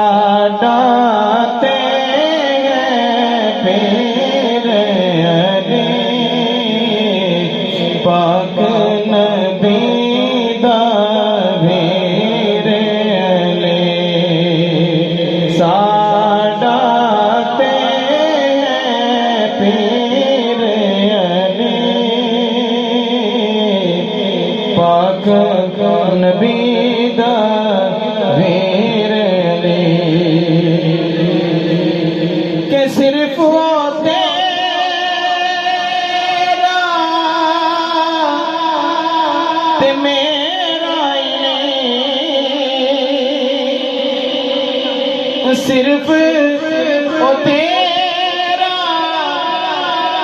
डाते फिर अली पाक नबी दा वीर अली साडाते फिर अली पाक नबी दा वीर के सिर्फ वो तेरा ते मेरा सिर्फ वो तेरा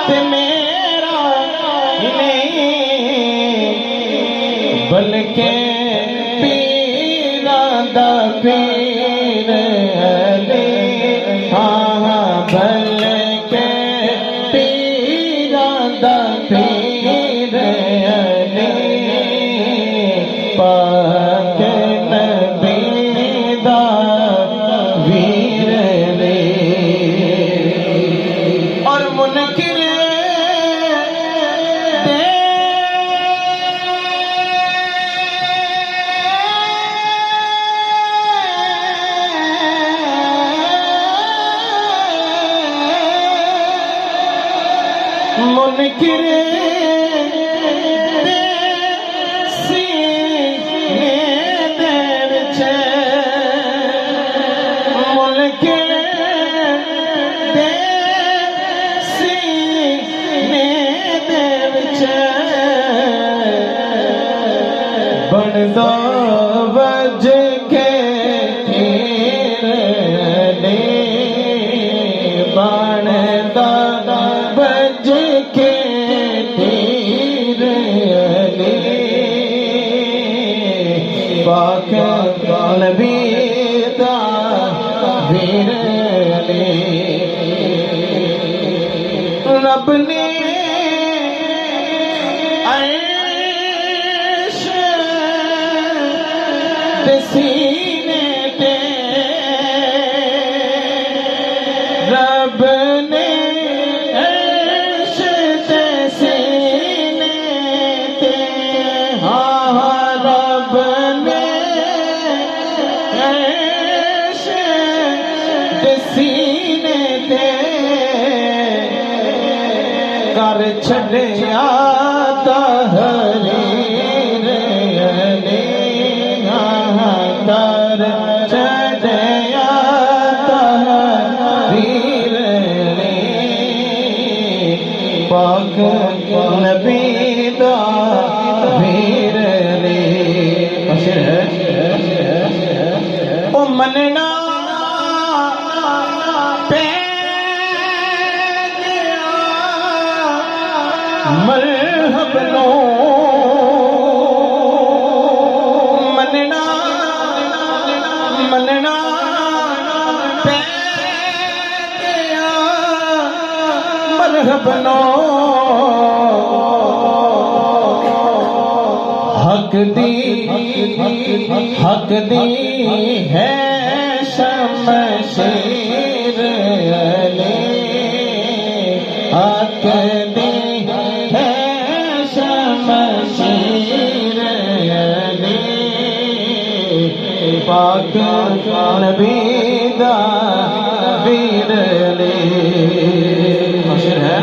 ते मेरा नहीं बल्कि पीरा दा पीर अली बल्कि पीरा दा पीर अली पाक नबी दा वीर अली और मुनकिर मुनकिर सीने दे विच मुनकिर सीने दे विच बनदा वज के तीर अली बनदा बज के तीर अली पाक नबी दा वीर अली रब ने अर्श दे सीने ते रब ने सीने ते कर छड़िया तहरीर अली कर छड़िया तहरीर अली पाक नबी दा वीर अली ओ मनना मरहब नो मनना मनना पै गया मरहब नो हक दी है शमशीर अली हक दी शमशीर अली पाक नबी दा वीर अली मशहूर है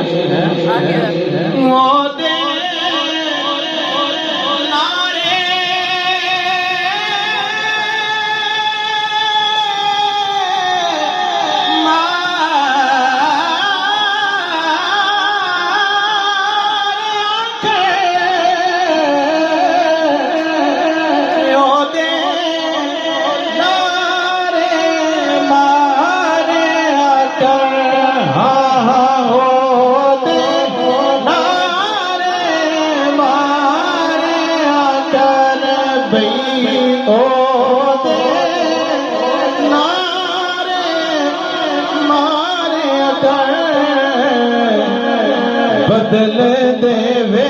बदल देवे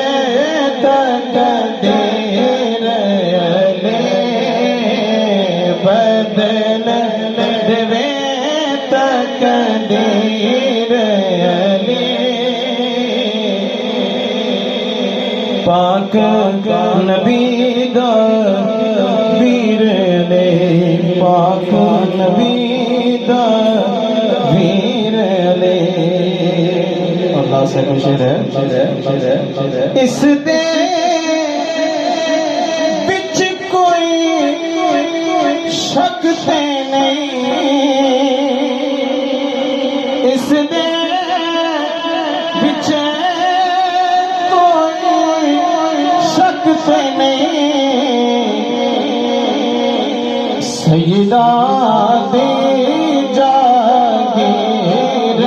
तकदीर अली बदल देवे तकदीर अली पाक नबी दा वीर अली पाक नबी दा वीर अली अल्लाह से खुश है इस दे बिच कोई शक ते नहीं इस दे बिच कोई शक ते नहीं सैयदा दे जागीर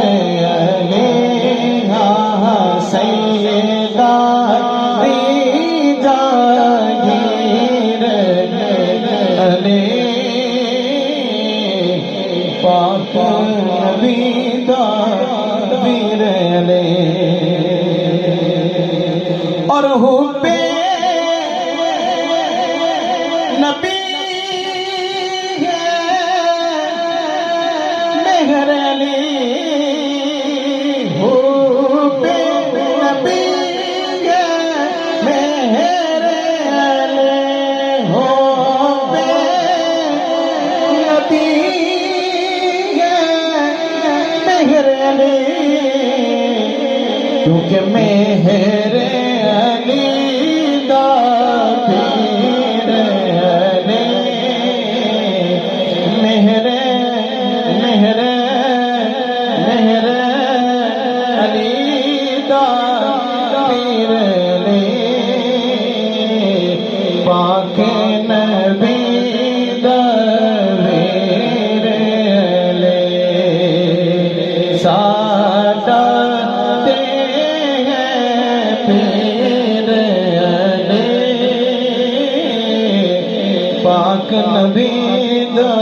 अली हाँ सैयदा दे जागीर अली पाक नबी दा वीर अली और हुब्बे नबी है मेहर अली हुब्बे नबी है मेहर अली हुब्बे नबी मेहर अली क्योंकि मेहर अली दा पीर अली मेहर मेहर मेहर अली दा पीर अली पाक नबी दा वीर अली साडा ते है पीर अली पाक नबी दा